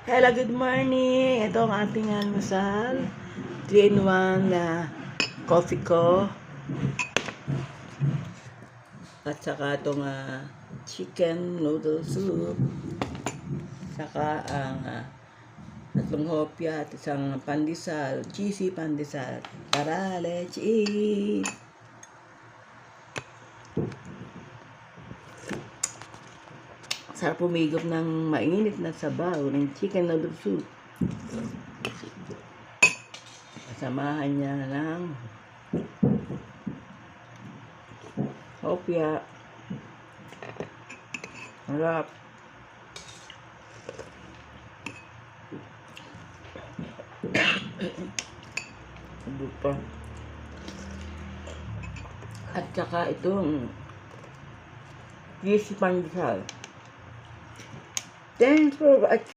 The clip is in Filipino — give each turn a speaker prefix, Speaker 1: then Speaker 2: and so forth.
Speaker 1: Hello, good morning. Ito ang ating almusal. 3-in-1 na coffee ko. At saka itong chicken noodle soup. Saka ang tatlong hopya at isang pandesal, cheesy pandesal. Tara, let's eat! Sarap pumigop ng mainit na sabaw ng chicken noodle soup. Kasamahan niya ng hopya. Harap. Ano pa? At saka itong cheesy pandesal. Thanks for watching.